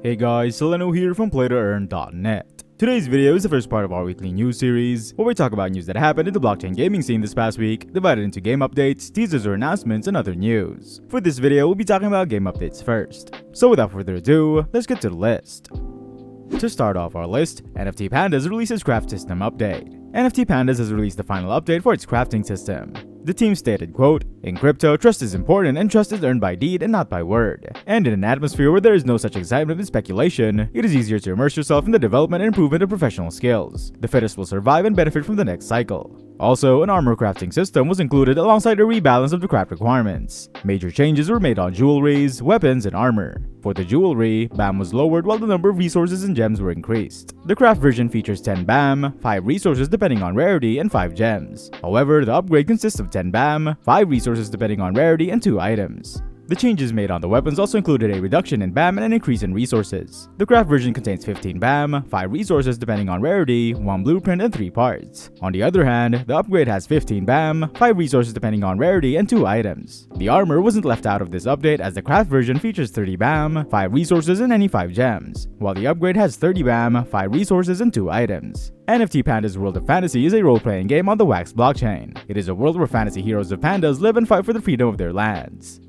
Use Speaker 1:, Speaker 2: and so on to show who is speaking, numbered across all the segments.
Speaker 1: Hey guys, Soleno here from PlayToEarn.net. Today's video is the first part of our weekly news series, where we talk about news that happened in the blockchain gaming scene this past week, divided into game updates, teasers or announcements, and other news. For this video, we'll be talking about game updates first. So without further ado, let's get to the list. To start off our list, NFT Pandas releases craft system update. NFT Pandas has released the final update for its crafting system. The team stated, quote, "In crypto, trust is important and trust is earned by deed and not by word. And in an atmosphere where there is no such excitement and speculation, it is easier to immerse yourself in the development and improvement of professional skills. The fittest will survive and benefit from the next cycle." Also, an armor crafting system was included alongside a rebalance of the craft requirements. Major changes were made on jewelries, weapons, and armor. For the jewelry, BAM was lowered while the number of resources and gems were increased. The craft version features 10 BAM, 5 resources depending on rarity, and 5 gems. However, the upgrade consists of 10 BAM, 5 resources depending on rarity, and 2 items. The changes made on the weapons also included a reduction in BAM and an increase in resources. The craft version contains 15 BAM, 5 resources depending on rarity, 1 blueprint, and 3 parts. On the other hand, the upgrade has 15 BAM, 5 resources depending on rarity, and 2 items. The armor wasn't left out of this update as the craft version features 30 BAM, 5 resources, and any 5 gems, while the upgrade has 30 BAM, 5 resources, and 2 items. NFT Pandas World of Fantasy is a role-playing game on the Wax blockchain. It is a world where fantasy heroes of pandas live and fight for the freedom of their lands.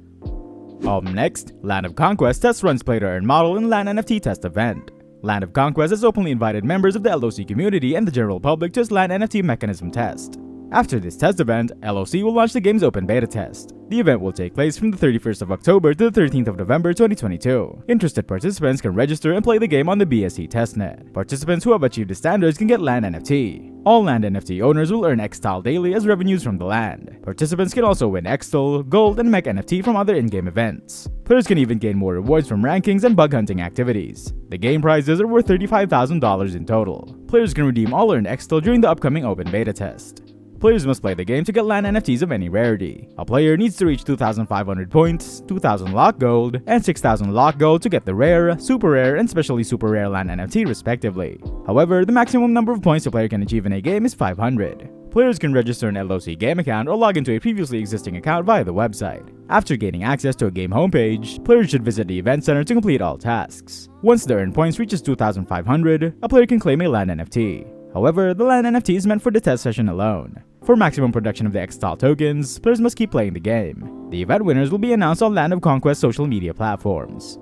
Speaker 1: Next, Land of Conquest test runs PlayToEarn model in LAN NFT test event. Land of Conquest has openly invited members of the LOC community and the general public to its LAN NFT mechanism test. After this test event, LOC will launch the game's open beta test. The event will take place from the 31st of October to the 13th of November 2022. Interested participants can register and play the game on the BSC testnet. Participants who have achieved the standards can get land NFT. All land NFT owners will earn XTAL daily as revenues from the land. Participants can also win XTAL, gold, and mech NFT from other in-game events. Players can even gain more rewards from rankings and bug hunting activities. The game prizes are worth $35,000 in total. Players can redeem all earned XTAL during the upcoming open beta test. Players must play the game to get LAN NFTs of any rarity. A player needs to reach 2,500 points, 2,000 lock gold, and 6,000 lock gold to get the rare, super rare, and specially super rare LAN NFT respectively. However, the maximum number of points a player can achieve in a game is 500. Players can register an LOC game account or log into a previously existing account via the website. After gaining access to a game homepage, players should visit the event center to complete all tasks. Once the earned points reaches 2,500, a player can claim a LAN NFT. However, the LAN NFT is meant for the test session alone. For maximum production of the XTAL tokens, players must keep playing the game. The event winners will be announced on Land of Conquest social media platforms.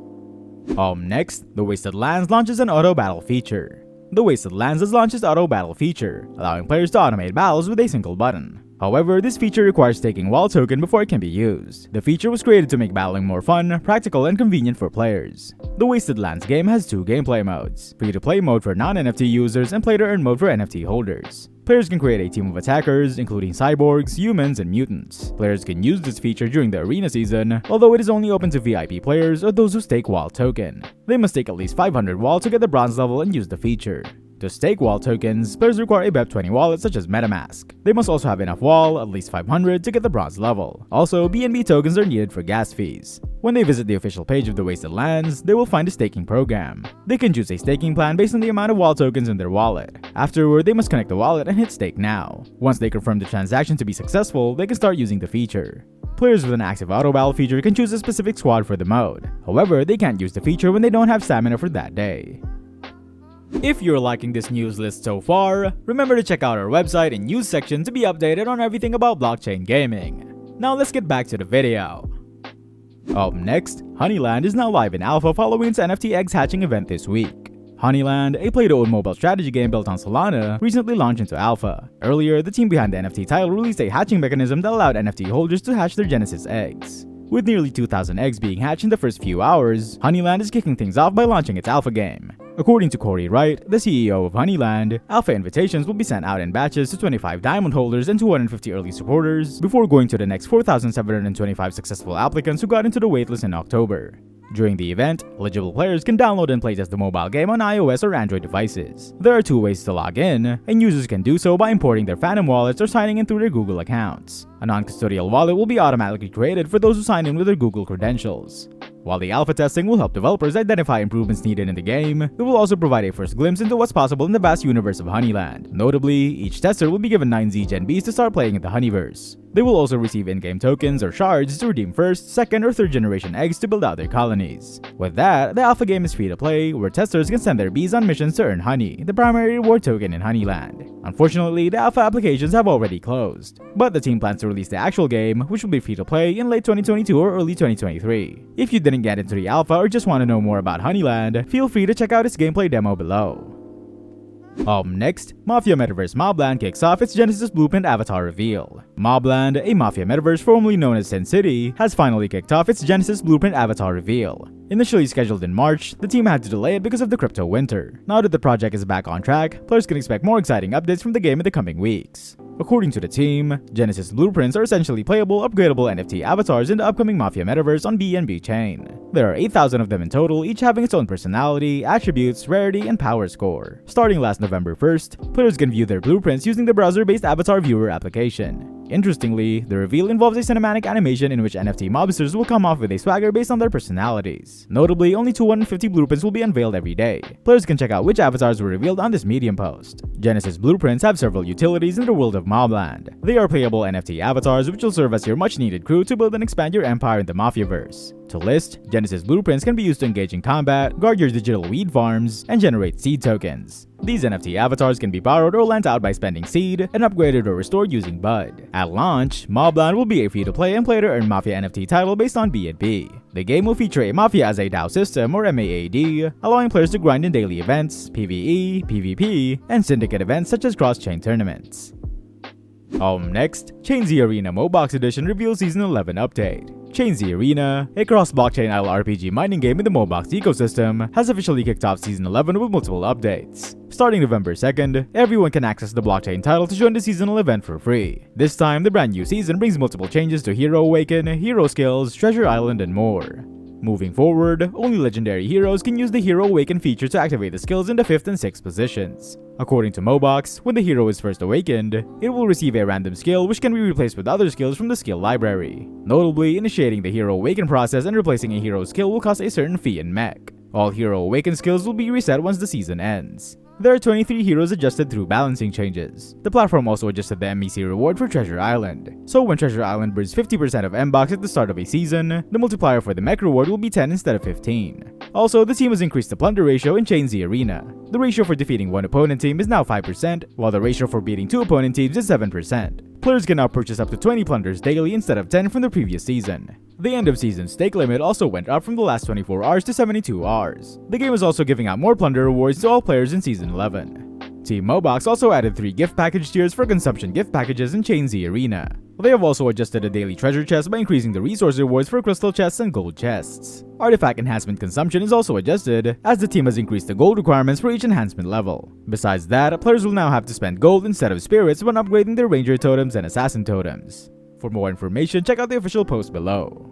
Speaker 1: Next, the Wasted Lands launches an auto battle feature. The Wasted Lands has launched its auto battle feature, allowing players to automate battles with a single button. However, this feature requires taking WAL token before it can be used. The feature was created to make battling more fun, practical, and convenient for players. The Wasted Lands game has 2 gameplay modes: free-to-play mode for non-NFT users and play-to-earn mode for NFT holders. Players can create a team of attackers, including cyborgs, humans, and mutants. Players can use this feature during the arena season, although it is only open to VIP players or those who stake WAL token. They must stake at least 500 WAL to get the bronze level and use the feature. To stake WAL tokens, players require a BEP20 wallet such as MetaMask. They must also have enough WAL, at least 500, to get the bronze level. Also, BNB tokens are needed for gas fees. When they visit the official page of the Wasted Lands, they will find a staking program. They can choose a staking plan based on the amount of WAL tokens in their wallet. Afterward, they must connect the wallet and hit stake now. Once they confirm the transaction to be successful, they can start using the feature. Players with an active auto battle feature can choose a specific squad for the mode. However, they can't use the feature when they don't have stamina for that day. If you're liking this news list so far, remember to check out our website and news section to be updated on everything about blockchain gaming. Now let's get back to the video. Next, Honeyland is now live in alpha following its NFT eggs hatching event this week. Honeyland, a play-to-earn mobile strategy game built on Solana, recently launched into alpha. Earlier, the team behind the NFT title released a hatching mechanism that allowed NFT holders to hatch their Genesis eggs. With nearly 2,000 eggs being hatched in the first few hours, Honeyland is kicking things off by launching its alpha game. According to Corey Wright, the CEO of Honeyland, alpha invitations will be sent out in batches to 25 diamond holders and 250 early supporters, before going to the next 4,725 successful applicants who got into the waitlist in October. During the event, eligible players can download and playtest the mobile game on iOS or Android devices. There are 2 ways to log in, and users can do so by importing their Phantom wallets or signing in through their Google accounts. A non-custodial wallet will be automatically created for those who sign in with their Google credentials. While the alpha testing will help developers identify improvements needed in the game, it will also provide a first glimpse into what's possible in the vast universe of Honeyland. Notably, each tester will be given 9 ZGenBs to start playing in the Honeyverse. They will also receive in-game tokens or shards to redeem first, second, or third generation eggs to build out their colonies. With that, the alpha game is free to play, where testers can send their bees on missions to earn honey, the primary reward token in Honeyland. Unfortunately, the alpha applications have already closed, but the team plans to release the actual game, which will be free to play in late 2022 or early 2023. If you didn't get into the alpha or just want to know more about Honeyland, feel free to check out its gameplay demo below. Next, Mafia Metaverse Mobland kicks off its Genesis Blueprint avatar reveal. Mobland, a Mafia Metaverse formerly known as Sin City, has finally kicked off its Genesis Blueprint avatar reveal. Initially scheduled in March, the team had to delay it because of the crypto winter. Now that the project is back on track, players can expect more exciting updates from the game in the coming weeks. According to the team, Genesis blueprints are essentially playable, upgradable NFT avatars in the upcoming Mafia Metaverse on BNB chain. There are 8,000 of them in total, each having its own personality, attributes, rarity, and power score. Starting last November 1st, players can view their blueprints using the browser-based avatar viewer application. Interestingly, the reveal involves a cinematic animation in which NFT mobsters will come off with a swagger based on their personalities. Notably, only 250 blueprints will be unveiled every day. Players can check out which avatars were revealed on this Medium post. Genesis blueprints have several utilities in the world of Mobland. They are playable NFT avatars which will serve as your much-needed crew to build and expand your empire in the Mafiaverse. To list, Genesis blueprints can be used to engage in combat, guard your digital weed farms, and generate seed tokens. These NFT avatars can be borrowed or lent out by spending seed, and upgraded or restored using Bud. At launch, Mobland will be a free-to-play and play-to-earn Mafia NFT title based on BNB. The game will feature a Mafia as a DAO system or MAAD, allowing players to grind in daily events, PvE, PvP, and syndicate events such as cross-chain tournaments. Next, Chain Z Arena MoBox Edition reveals Season 11 update. Chain Z Arena, a cross-blockchain RPG mining game in the MoBox ecosystem, has officially kicked off Season 11 with multiple updates. Starting November 2nd, everyone can access the blockchain title to join the seasonal event for free. This time, the brand new season brings multiple changes to Hero Awaken, Hero Skills, Treasure Island, and more. Moving forward, only legendary heroes can use the Hero Awaken feature to activate the skills in the 5th and 6th positions. According to MoBox, when the hero is first awakened, it will receive a random skill which can be replaced with other skills from the skill library. Notably, initiating the Hero Awaken process and replacing a hero skill will cost a certain fee in mech. All Hero Awaken skills will be reset once the season ends. There are 23 heroes adjusted through balancing changes. The platform also adjusted the MEC reward for Treasure Island. So when Treasure Island burns 50% of MBox at the start of a season, the multiplier for the mech reward will be 10 instead of 15. Also, the team has increased the plunder ratio in Chain Z Arena. The ratio for defeating one opponent team is now 5%, while the ratio for beating two opponent teams is 7%. Players can now purchase up to 20 plunders daily instead of 10 from the previous season. The end of season stake limit also went up from the last 24 hours to 72 hours. The game is also giving out more plunder rewards to all players in season 11. Team MoBox also added 3 gift package tiers for consumption gift packages in Chain Z Arena. They have also adjusted the daily treasure chest by increasing the resource rewards for crystal chests and gold chests. Artifact enhancement consumption is also adjusted, as the team has increased the gold requirements for each enhancement level. Besides that, players will now have to spend gold instead of spirits when upgrading their ranger totems and assassin totems. For more information, check out the official post below.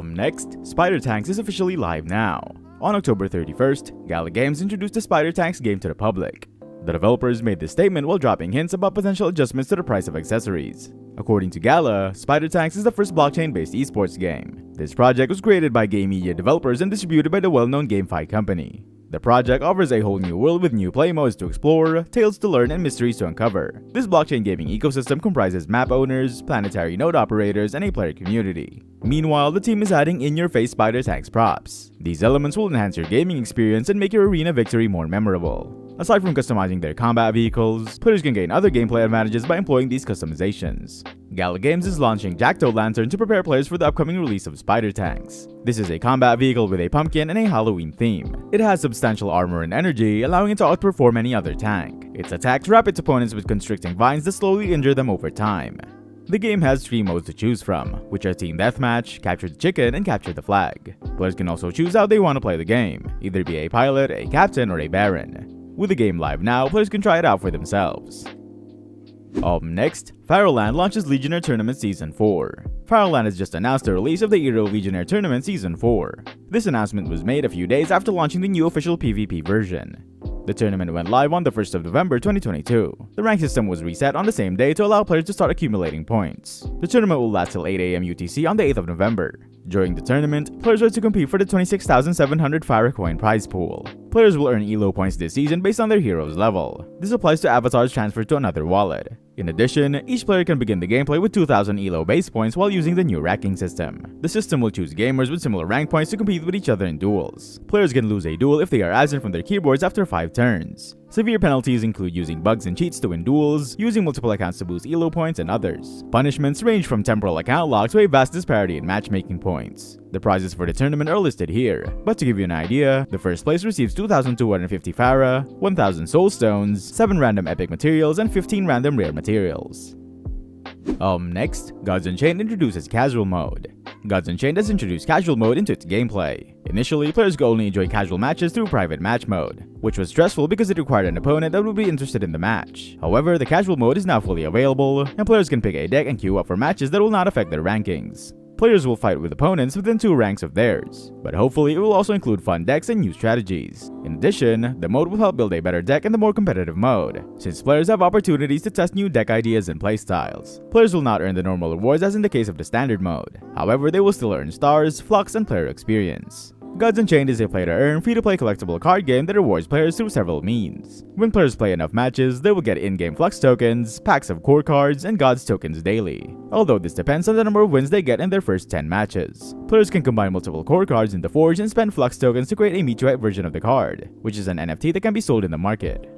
Speaker 1: Next, Spider Tanks is officially live now. On October 31st, Gala Games introduced the Spider Tanks game to the public. The developers made this statement while dropping hints about potential adjustments to the price of accessories. According to Gala, Spider Tanks is the first blockchain-based esports game. This project was created by game media developers and distributed by the well-known GameFi company. The project offers a whole new world with new play modes to explore, tales to learn, and mysteries to uncover. This blockchain gaming ecosystem comprises map owners, planetary node operators, and a player community. Meanwhile, the team is adding in-your-face Spider Tanks props. These elements will enhance your gaming experience and make your arena victory more memorable. Aside from customizing their combat vehicles, players can gain other gameplay advantages by employing these customizations. Gala Games is launching Jack-O-Lantern to prepare players for the upcoming release of Spider Tanks. This is a combat vehicle with a pumpkin and a Halloween theme. It has substantial armor and energy, allowing it to outperform any other tank. Its attacks wrap its opponents with constricting vines that slowly injure them over time. The game has 3 modes to choose from, which are Team Deathmatch, Capture the Chicken, and Capture the Flag. Players can also choose how they want to play the game, either be a pilot, a captain, or a baron. With the game live now, players can try it out for themselves. Next, Pharaohland launches Legionnaire Tournament Season 4. Faraland has just announced the release of the Hero Legionnaire Tournament Season 4. This announcement was made a few days after launching the new official PvP version. The tournament went live on the 1st of November 2022. The rank system was reset on the same day to allow players to start accumulating points. The tournament will last till 8 AM UTC on the 8th of November. During the tournament, players are to compete for the 26,700 Fire Coin prize pool. Players will earn ELO points this season based on their hero's level. This applies to avatars transferred to another wallet. In addition, each player can begin the gameplay with 2,000 ELO base points while using the new ranking system. The system will choose gamers with similar rank points to compete with each other in duels. Players can lose a duel if they are absent from their keyboards after 5 turns. Severe penalties include using bugs and cheats to win duels, using multiple accounts to boost ELO points, and others. Punishments range from temporal account lock to a vast disparity in matchmaking points. The prizes for the tournament are listed here, but to give you an idea, the first place receives 2,250 Phara, 1,000 Soul Stones, 7 random epic materials, and 15 random rare materials. Next, Gods Unchained introduces casual mode. Gods Unchained has introduced casual mode into its gameplay. Initially, players could only enjoy casual matches through private match mode, which was stressful because it required an opponent that would be interested in the match. However, the casual mode is now fully available, and players can pick a deck and queue up for matches that will not affect their rankings. Players will fight with opponents within 2 ranks of theirs, but hopefully it will also include fun decks and new strategies. In addition, the mode will help build a better deck in the more competitive mode, since players have opportunities to test new deck ideas and playstyles. Players will not earn the normal rewards as in the case of the standard mode. However, they will still earn stars, flux, and player experience. Gods Unchained is a play-to-earn, free-to-play collectible card game that rewards players through several means. When players play enough matches, they will get in-game flux tokens, packs of core cards, and gods tokens daily, although this depends on the number of wins they get in their first 10 matches. Players can combine multiple core cards in the Forge and spend flux tokens to create a meteorite version of the card, which is an NFT that can be sold in the market.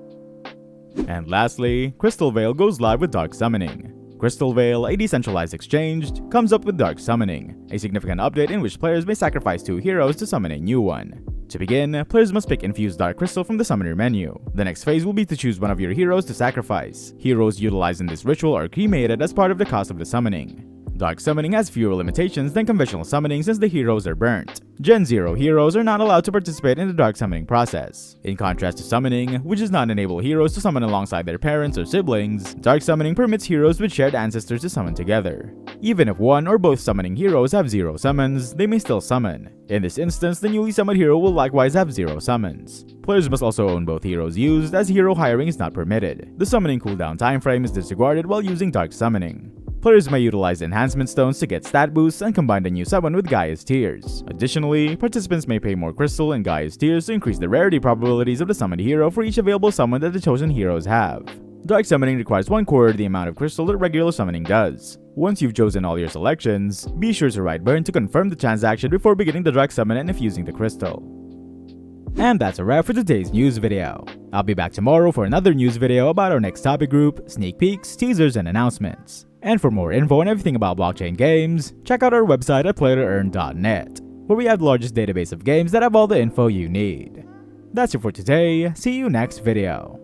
Speaker 1: And lastly, Crystal Vale goes live with Dark Summoning. Crystal Vale, a decentralized exchange, comes up with Dark Summoning, a significant update in which players may sacrifice 2 heroes to summon a new one. To begin, players must pick Infused Dark Crystal from the summoner menu. The next phase will be to choose one of your heroes to sacrifice. Heroes utilized in this ritual are cremated as part of the cost of the summoning. Dark Summoning has fewer limitations than conventional summoning since the heroes are burnt. Gen 0 heroes are not allowed to participate in the Dark Summoning process. In contrast to Summoning, which does not enable heroes to summon alongside their parents or siblings, Dark Summoning permits heroes with shared ancestors to summon together. Even if one or both summoning heroes have 0 summons, they may still summon. In this instance, the newly summoned hero will likewise have 0 summons. Players must also own both heroes used, as hero hiring is not permitted. The summoning cooldown time frame is disregarded while using Dark Summoning. Players may utilize enhancement stones to get stat boosts and combine the new summon with Gaia's Tears. Additionally, participants may pay more crystal and Gaia's Tears to increase the rarity probabilities of the summoned hero for each available summon that the chosen heroes have. Dark Summoning requires 1/4 the amount of crystal that regular summoning does. Once you've chosen all your selections, be sure to write burn to confirm the transaction before beginning the Dark Summon and infusing the crystal. And that's a wrap for today's news video. I'll be back tomorrow for another news video about our next topic group, sneak peeks, teasers, and announcements. And for more info on everything about blockchain games, check out our website at PlayToEarn.net, where we have the largest database of games that have all the info you need. That's it for today, see you next video.